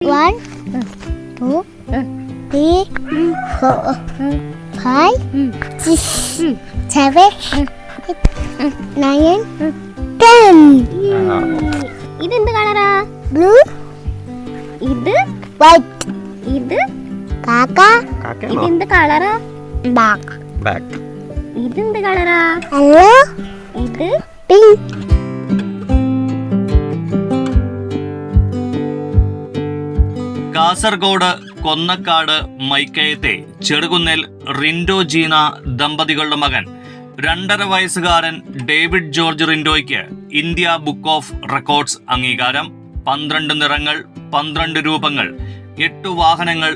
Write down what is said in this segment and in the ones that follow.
1, 2, 3, 4, 5, 6, 7, 9, 10. ഇതെന്ത് കളറാ? ബ്ലൂ, ഇത് വൈറ്റ്, ഇത് കാക്ക, ഇതെന്ത് കളറാ? ബ്ലാക്ക്, ഇതെന്ത് കളറാ? യെല്ലോ, ഇത് പിങ്ക്. കാസർഗോഡ് കൊന്നക്കാട് മൈക്കയത്തെ ചെറുകുന്നേൽ റിൻഡോ ജീന ദമ്പതികളുടെ മകൻ 2.5 വയസ്സുകാരൻ ഡേവിഡ് ജോർജ് റിൻഡോയ്ക്ക് ഇന്ത്യ ബുക്ക് ഓഫ് റെക്കോർഡ്സ് അംഗീകാരം. 12 നിറങ്ങൾ, 12 രൂപങ്ങൾ, 8 വാഹനങ്ങൾ,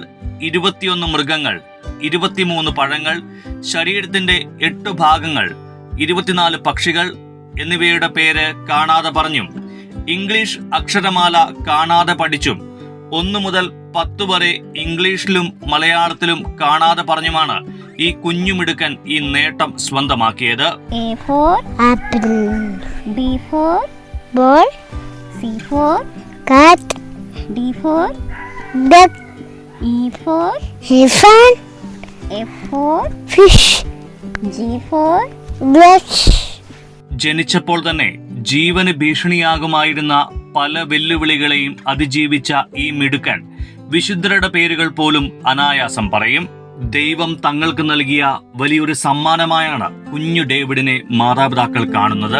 21 മൃഗങ്ങൾ, 23 പഴങ്ങൾ, ശരീരത്തിന്റെ 8 ഭാഗങ്ങൾ, 24 പക്ഷികൾ എന്നിവയുടെ പേര് കാണാതെ പറഞ്ഞും ഇംഗ്ലീഷ് അക്ഷരമാല കാണാതെ പഠിച്ചും 1 മുതൽ 10 വരെ ഇംഗ്ലീഷിലും മലയാളത്തിലും കാണാതെ പറഞ്ഞുമാണ് ഈ കുഞ്ഞുമിടുക്കൻ ഈ നേട്ടം സ്വന്തമാക്കിയത്. A for apple, B for ball, C for കാറ്റ്, D for duck, E for elephant, F for fish, G for blush. ജനിച്ചപ്പോൾ തന്നെ ജീവന് ഭീഷണിയാകുമായിരുന്ന പല വെല്ലുവിളികളെയും അതിജീവിച്ച ഈ മിടുക്കൻ വിശുദ്ധരുടെ പേരുകൾ പോലും അനായാസം പറയും. ദൈവം തങ്ങൾക്ക് നൽകിയ വലിയൊരു സമ്മാനമായാണ് കുഞ്ഞു ഡേവിഡിനെ മാതാപിതാക്കൾ കാണുന്നത്.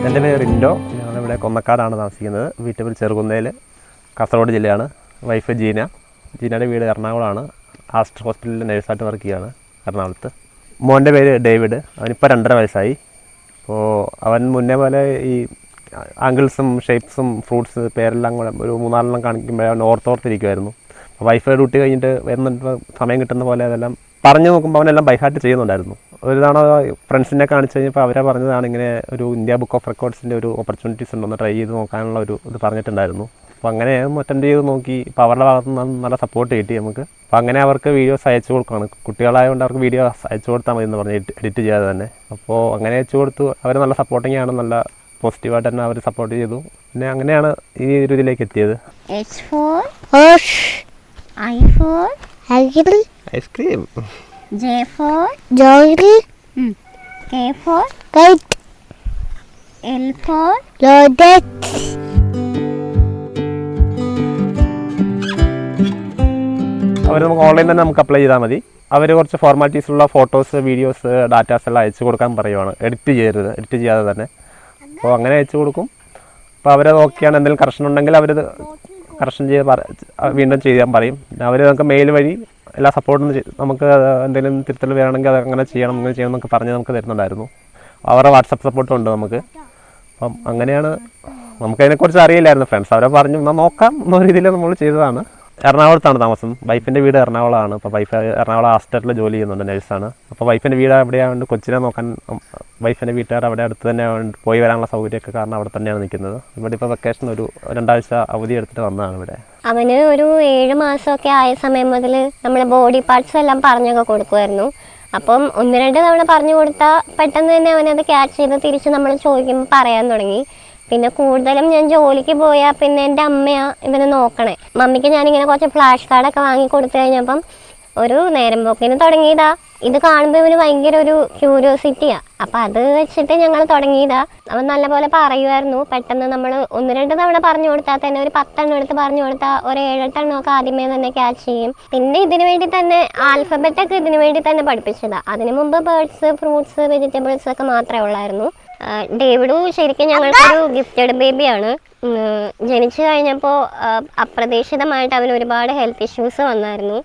എൻ്റെ പേര് റിൻഡോ. ഞങ്ങളിവിടെ കൊന്നക്കാടാണ് താമസിക്കുന്നത്. വീട്ടുപേര് ചെറുകുന്നേൽ, കാസർഗോഡ് ജില്ലയാണ്. വൈഫ് ജീന. ജീനയുടെ വീട് എറണാകുളമാണ്. ആസ്റ്റർ ഹോസ്പിറ്റലിൽ നഴ്സായിട്ട് വർക്ക് ചെയ്യുകയാണ് എറണാകുളത്ത്. മോൻ്റെ പേര് ഡേവിഡ്. അവനിപ്പോൾ 2.5 വയസ്സായി. അപ്പോൾ അവൻ മുന്നേ പോലെ ഈ ആംഗിൾസും ഷേപ്സും ഫ്രൂട്ട്സ് പേരെല്ലാം കൂടെ ഒരു 3-4 കാണിക്കുമ്പോൾ അവൻ ഓർത്തോർത്തിരിക്കുമായിരുന്നു. അപ്പോൾ വൈഫ് ഡ്യൂട്ടി കഴിഞ്ഞിട്ട് വരുന്ന സമയം കിട്ടുന്ന പോലെ അതെല്ലാം പറഞ്ഞു നോക്കുമ്പോൾ അവനെല്ലാം ബൈഹാർട്ട് ചെയ്യുന്നുണ്ടായിരുന്നു. ഒരു തവണ ഫ്രണ്ട്സിനെ കാണിച്ചു കഴിഞ്ഞപ്പോൾ അവരെ പറഞ്ഞതാണ് ഇങ്ങനെ ഒരു ഇന്ത്യ ബുക്ക് ഓഫ് റെക്കോർഡ്സിൻ്റെ ഒരു ഓപ്പർച്യൂണിറ്റീസ് ഉണ്ടെന്ന് ട്രൈ ചെയ്ത് നോക്കാനുള്ള ഒരു ഇത് പറഞ്ഞിട്ടുണ്ടായിരുന്നു. അപ്പോൾ അങ്ങനെ അറ്റൻഡ് ചെയ്ത് നോക്കി. ഇപ്പോൾ അവരുടെ ഭാഗത്തു നിന്ന് നല്ല സപ്പോർട്ട് കിട്ടി നമുക്ക്. അപ്പോൾ അങ്ങനെ അവർക്ക് വീഡിയോസ് അയച്ചു കൊടുക്കുകയാണ്. കുട്ടികളായതുകൊണ്ട് അവർക്ക് വീഡിയോ അയച്ചു കൊടുത്താൽ മതി എന്ന് പറഞ്ഞ് എഡിറ്റ് ചെയ്യാതെ തന്നെ. അപ്പോൾ അങ്ങനെ അയച്ചു കൊടുത്തു. അവർ നല്ല സപ്പോർട്ടിങ് ആണ്, നല്ല പോസിറ്റീവായിട്ട് തന്നെ അവർ സപ്പോർട്ട് ചെയ്തു. പിന്നെ അങ്ങനെയാണ് ഈ ഒരു ഇതിലേക്ക് എത്തിയത്. H for ഹോഷ്, I for അകിൽ, ഐസ്ക്രീം, J for ജോയിൽ, K for kite, L for ലോഡറ്റ്. അവർ നമുക്ക് ഓൺലൈൻ തന്നെ നമുക്ക് അപ്ലൈ ചെയ്താൽ മതി. അവർ കുറച്ച് ഫോർമാലിറ്റീസുള്ള ഫോട്ടോസ്, വീഡിയോസ്, ഡാറ്റാസ് എല്ലാം അയച്ചു കൊടുക്കാൻ പറയുവാണ്. എഡിറ്റ് ചെയ്യാതെ തന്നെ. അപ്പോൾ അങ്ങനെ അയച്ചു കൊടുക്കും. അപ്പോൾ അവരത് ഓക്കെയാണ്. എന്തെങ്കിലും കറക്ഷൻ ഉണ്ടെങ്കിൽ അവരത് കറക്ഷൻ ചെയ്ത് വീണ്ടും ചെയ്യാൻ പറയും. അവർ നമുക്ക് മെയിൽ വഴി എല്ലാ സപ്പോർട്ടും നമുക്ക് എന്തെങ്കിലും തിരുത്തൽ വരികയാണെങ്കിൽ അത് അങ്ങനെ ചെയ്യണം എന്നൊക്കെ പറഞ്ഞ് നമുക്ക് തരുന്നുണ്ടായിരുന്നു. അവരുടെ വാട്സപ്പ് സപ്പോർട്ടും ഉണ്ട് നമുക്ക്. അപ്പം അങ്ങനെയാണ്. നമുക്കതിനെക്കുറിച്ച് അറിയില്ലായിരുന്നു. ഫ്രണ്ട്സ് അവരെ പറഞ്ഞു എന്നാൽ നോക്കാം എന്ന രീതിയിൽ നമ്മൾ ചെയ്തതാണ്. എറണാകുളത്താണ് താമസം. വൈഫിൻ്റെ വീട് എറണാകുളമാണ്. അപ്പോൾ വൈഫ് എറണാകുളം ആസ്റ്ററിൽ ജോലി ചെയ്യുന്നുണ്ട്, നഴ്സാണ്. അപ്പോൾ വൈഫിൻ്റെ വീട് അവിടെയായതുകൊണ്ട് കൊച്ചിനെ നോക്കാൻ വൈഫിൻ്റെ വീട്ടുകാർ അവിടെ അടുത്ത് തന്നെ പോയി വരാനുള്ള സൗകര്യമൊക്കെ കാരണം അവിടെ തന്നെയാണ് നിൽക്കുന്നത്. ഇവിടെ ഇപ്പോൾ വെക്കേഷൻ ഒരു 2 ആഴ്ച അവധി എടുത്തിട്ട് വന്നതാണ് ഇവിടെ. അവന് ഒരു 7 മാസമൊക്കെ ആയ സമയം മുതൽ നമ്മൾ ബോഡി പാർട്സ് എല്ലാം പറഞ്ഞൊക്കെ കൊടുക്കുമായിരുന്നു. അപ്പം 1-2 തവണ പറഞ്ഞു കൊടുത്താൽ പെട്ടെന്ന് തന്നെ അവനത് ക്യാച്ച് ചെയ്ത് തിരിച്ച് നമ്മൾ ചോദിക്കുമ്പോൾ പറയാൻ തുടങ്ങി. പിന്നെ കൂടുതലും ഞാൻ ജോലിക്ക് പോയാൽ പിന്നെ എൻ്റെ അമ്മയാണ് ഇവനെ നോക്കണേ. മമ്മിക്ക് ഞാനിങ്ങനെ കുറച്ച് ഫ്ലാഷ് കാർഡൊക്കെ വാങ്ങി കൊടുത്തു കഴിഞ്ഞപ്പം ഒരു നേരം പോക്കിന് തുടങ്ങിയതാ. ഇത് കാണുമ്പോൾ ഇവന് ഭയങ്കര ഒരു ക്യൂരിയോസിറ്റിയാണ്. അപ്പം അത് വെച്ചിട്ട് ഞങ്ങൾ തുടങ്ങിയതാ. അവൻ നല്ലപോലെ പറയുമായിരുന്നു. പെട്ടെന്ന് നമ്മൾ 1-2 തവണ പറഞ്ഞു കൊടുത്താൽ തന്നെ ഒരു 10 എണ്ണം എടുത്ത് പറഞ്ഞു കൊടുത്താൽ ഒരു 7-8 എണ്ണമൊക്കെ ആദ്യമേ തന്നെ ക്യാച്ച് ചെയ്യും. പിന്നെ ഇതിനു വേണ്ടി തന്നെ ആൽഫബറ്റൊക്കെ ഇതിനു വേണ്ടി തന്നെ പഠിപ്പിച്ചതാണ്. അതിനു മുമ്പ് ബേർഡ്സ്, ഫ്രൂട്ട്സ്, വെജിറ്റബിൾസ് ഒക്കെ മാത്രമേ ഉള്ളായിരുന്നു. ഡേവിഡു ശരിക്കും ഞങ്ങൾക്കൊരു ഗിഫ്റ്റഡ് ബേബിയാണ്. ജനിച്ചു കഴിഞ്ഞപ്പോൾ അപ്രതീക്ഷിതമായിട്ട് അവന് ഒരുപാട് ഹെൽത്ത് ഇഷ്യൂസ് വന്നായിരുന്നു.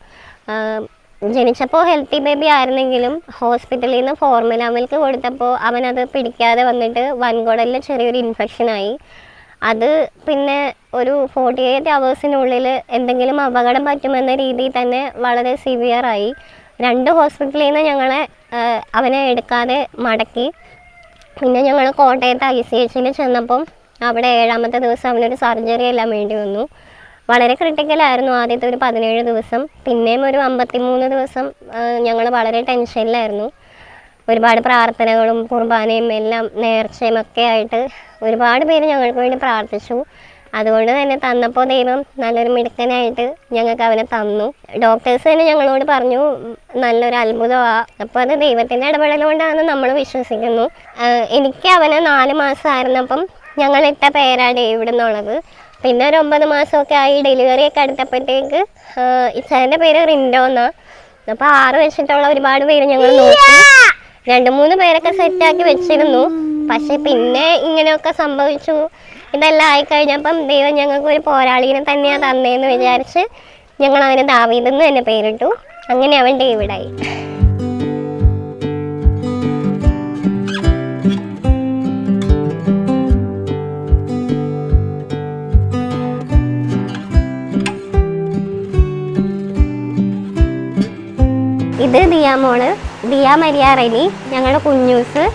ജനിച്ചപ്പോൾ ഹെൽത്തി ബേബി ആയിരുന്നെങ്കിലും ഹോസ്പിറ്റലിൽ നിന്ന് ഫോർമുല മിൽക്ക് കൊടുത്തപ്പോൾ അവനത് പിടിക്കാതെ വന്നിട്ട് വൻകുടലിൽ ചെറിയൊരു ഇൻഫെക്ഷനായി. അത് പിന്നെ ഒരു 48 അവേഴ്സിനുള്ളിൽ എന്തെങ്കിലും അപകടം പറ്റുമെന്ന രീതിയിൽ തന്നെ വളരെ സിവിയറായി. 2 ഹോസ്പിറ്റലിൽ നിന്ന് ഞങ്ങളെ അവനെ എടുക്കാതെ മടക്കി. പിന്നെ ഞങ്ങൾ കോട്ടയത്ത് ICHൽ ചെന്നപ്പം അവിടെ 7ാമത്തെ ദിവസം അവനൊരു സർജറി എല്ലാം വേണ്ടി വന്നു. വളരെ ക്രിട്ടിക്കലായിരുന്നു ആദ്യത്തെ ഒരു 17 ദിവസം. പിന്നെയും ഒരു 53 ദിവസം ഞങ്ങൾ വളരെ ടെൻഷനിലായിരുന്നു. ഒരുപാട് പ്രാർത്ഥനകളും കുർബാനയും എല്ലാം നേർച്ചയും ഒക്കെ ആയിട്ട് ഒരുപാട് പേര് ഞങ്ങൾക്ക് വേണ്ടി പ്രാർത്ഥിച്ചു. അതുകൊണ്ട് തന്നെ തന്നപ്പോൾ ദൈവം നല്ലൊരു മിടുക്കനായിട്ട് ഞങ്ങൾക്ക് അവനെ തന്നു. ഡോക്ടേഴ്സ് തന്നെ ഞങ്ങളോട് പറഞ്ഞു നല്ലൊരു അത്ഭുതമാണ്. അപ്പോൾ അത് ദൈവത്തിൻ്റെ ഇടപെടൽ കൊണ്ടാണെന്ന് നമ്മൾ വിശ്വസിക്കുന്നു. എനിക്ക് അവന് 4 മാസമായിരുന്നപ്പം ഞങ്ങളിട്ട പേരാണ് ഡേവിഡ് എന്നുള്ളത്. പിന്നെ ഒരു 9 മാസമൊക്കെ ആയി ഡെലിവറിയൊക്കെ അടുത്തപ്പോഴത്തേക്ക് ഇച്ചാൻ്റെ പേര് റിൻഡോ എന്നാണ്. അപ്പോൾ 6 വെച്ചിട്ടുള്ള ഒരുപാട് പേര് ഞങ്ങൾ നോക്കി, 2-3 പേരൊക്കെ സെറ്റാക്കി വെച്ചിരുന്നു. പക്ഷെ പിന്നെ ഇങ്ങനെയൊക്കെ സംഭവിച്ചു. ഇതെല്ലാം ആയിക്കഴിഞ്ഞപ്പം ദൈവം ഞങ്ങൾക്ക് ഒരു പോരാളിനെ തന്നെയാണ് തന്നേന്ന് വിചാരിച്ച് ഞങ്ങൾ അവന് ദാവീദ് എന്ന് തന്നെ പേരിട്ടു. അങ്ങനെ അവൻ ഡേവിഡായി. ഇത് ദിയാമോള്, ദിയ മരിയ റെനി, ഞങ്ങളുടെ കുഞ്ഞൂസ്.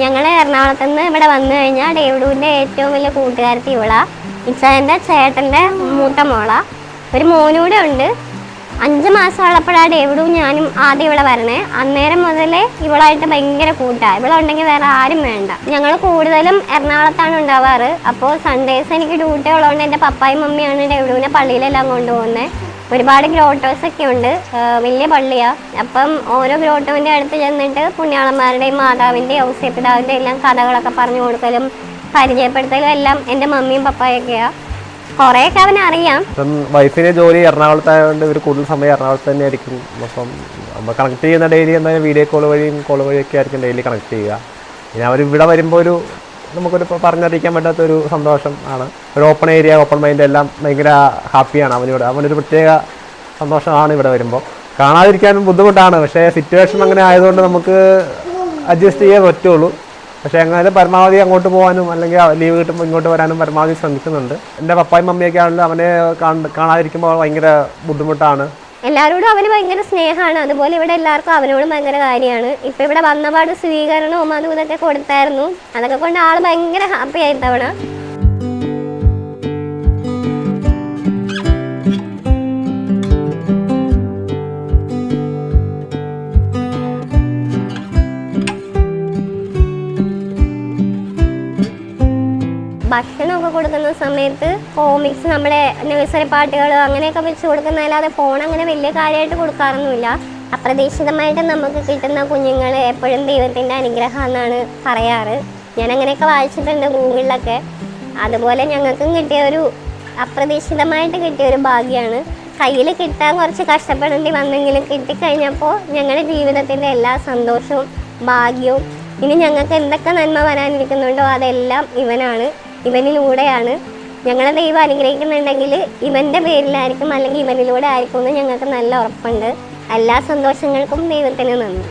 ഞങ്ങൾ എറണാകുളത്ത് നിന്ന് ഇവിടെ വന്നു കഴിഞ്ഞാൽ ഡേവിഡുവിൻ്റെ ഏറ്റവും വലിയ കൂട്ടുകാരത്തി ഇവളാ. ഇച്ചാൻ്റെ ചേട്ടൻ്റെ മൂത്ത മോളാ. ഒരു മോനൂടെ ഉണ്ട്. 5 മാസമുള്ളപ്പോഴാണ് ഡേവിഡും ഞാനും ആദ്യം ഇവിടെ വരണേ. അന്നേരം മുതലേ ഇവളായിട്ട് ഭയങ്കര കൂട്ടാണ്. ഇവളുണ്ടെങ്കിൽ വേറെ ആരും വേണ്ട. ഞങ്ങൾ കൂടുതലും എറണാകുളത്താണ് ഉണ്ടാവാറ്. അപ്പോൾ സൺഡേസ് എനിക്ക് ഡ്യൂട്ടി ഉള്ളതുകൊണ്ട് എൻ്റെ പപ്പായും മമ്മിയാണ് ഡേവിഡുവിനെ പള്ളിയിലെല്ലാം കൊണ്ടുപോകുന്നത്. ഒരുപാട് ഗ്രോട്ടോസൊക്കെ ഉണ്ട്, വലിയ പള്ളിയാണ്. അപ്പം ഓരോ ഗ്രോട്ടോവിൻ്റെ അടുത്ത് ചെന്നിട്ട് പുണ്യാളന്മാരുടെയും മാതാവിൻ്റെയും ഔസേപ്പിതാവിൻ്റെ എല്ലാം കഥകളൊക്കെ പറഞ്ഞു കൊടുക്കലും പരിചയപ്പെടുത്തലും എല്ലാം എൻ്റെ മമ്മിയും പപ്പായൊക്കെയാണ്. കുറേയൊക്കെ അവനറിയാം. വൈഫിന് ജോലി എറണാകുളത്തായതുകൊണ്ട് ഇവർ കൂടുതൽ സമയം എറണാകുളത്ത് തന്നെ ആയിരിക്കും. അപ്പം നമ്മൾ കണക്ട് ചെയ്യുന്ന ഡെയിലി എന്തായാലും വീഡിയോ കോൾ വഴിയൊക്കെ ആയിരിക്കും ഡെയിലി കണക്ട് ചെയ്യുക. പിന്നെ അവർ ഇവിടെ വരുമ്പോൾ നമുക്കൊരു പറഞ്ഞറിയിക്കാൻ പറ്റാത്തൊരു സന്തോഷം ആണ്. ഒരു ഓപ്പൺ ഏരിയ, ഓപ്പൺ മൈൻഡ് എല്ലാം ഭയങ്കര ഹാപ്പിയാണ് അവനിവിടെ. അവനൊരു പ്രത്യേക സന്തോഷമാണ് ഇവിടെ വരുമ്പോൾ. കാണാതിരിക്കാനും ബുദ്ധിമുട്ടാണ്, പക്ഷേ സിറ്റുവേഷൻ അങ്ങനെ ആയതുകൊണ്ട് നമുക്ക് അഡ്ജസ്റ്റ് ചെയ്യാൻ പറ്റുള്ളൂ. പക്ഷേ അങ്ങനെ പരമാവധി അങ്ങോട്ട് പോകാനും അല്ലെങ്കിൽ ലീവ് കിട്ടുമ്പോൾ ഇങ്ങോട്ട് വരാനും പരമാവധി ശ്രമിക്കുന്നുണ്ട്. എൻ്റെ പപ്പായും മമ്മിയൊക്കെ ആണെങ്കിലും അവനെ കാണാതിരിക്കുമ്പോൾ ഭയങ്കര ബുദ്ധിമുട്ടാണ്. എല്ലാവരോടും അവന് ഭയങ്കര സ്നേഹമാണ്. അതുപോലെ ഇവിടെ എല്ലാവർക്കും അവനോടും ഭയങ്കര കാര്യമാണ്. ഇപ്പം ഇവിടെ വന്നപാട് സ്വീകരണവും അതും ഇതൊക്കെ കൊടുത്തായിരുന്നു. അതൊക്കെ കൊണ്ട് ആൾ ഭയങ്കര ഹാപ്പി ആയിത്തവണ. ഭക്ഷണമൊക്കെ കൊടുക്കുന്ന സമയത്ത് കോമിക്സ്, നമ്മുടെ നഴ്സറി പാട്ടുകൾ അങ്ങനെയൊക്കെ വെച്ച് കൊടുക്കുന്നതല്ലാതെ ഫോൺ അങ്ങനെ വലിയ കാര്യമായിട്ട് കൊടുക്കാറൊന്നുമില്ല. അപ്രതീക്ഷിതമായിട്ട് നമുക്ക് കിട്ടുന്ന കുഞ്ഞുങ്ങൾ എപ്പോഴും ദൈവത്തിൻ്റെ അനുഗ്രഹം എന്നാണ് പറയാറ്. ഞാൻ അങ്ങനെയൊക്കെ വായിച്ചിട്ടുണ്ട് ഗൂഗിളിലൊക്കെ. അതുപോലെ ഞങ്ങൾക്കും അപ്രതീക്ഷിതമായിട്ട് കിട്ടിയൊരു ഭാഗ്യമാണ്. കയ്യിൽ കിട്ടാൻ കുറച്ച് കഷ്ടപ്പെടേണ്ടി വന്നെങ്കിലും കിട്ടിക്കഴിഞ്ഞപ്പോൾ ഞങ്ങളുടെ ജീവിതത്തിൻ്റെ എല്ലാ സന്തോഷവും ഭാഗ്യവും ഇനി ഞങ്ങൾക്ക് എന്തൊക്കെ നന്മ വരാനിരിക്കുന്നുണ്ടോ അതെല്ലാം ഇവനിലൂടെയാണ്. ഞങ്ങളെ ദൈവം അനുഗ്രഹിക്കുന്നുണ്ടെങ്കിൽ ഇവൻ്റെ പേരിലായിരിക്കും, അല്ലെങ്കിൽ ഇവനിലൂടെ ആയിരിക്കും എന്ന് ഞങ്ങൾക്ക് നല്ല ഉറപ്പുണ്ട്. എല്ലാ സന്തോഷങ്ങൾക്കും ദൈവത്തിന് നന്ദി.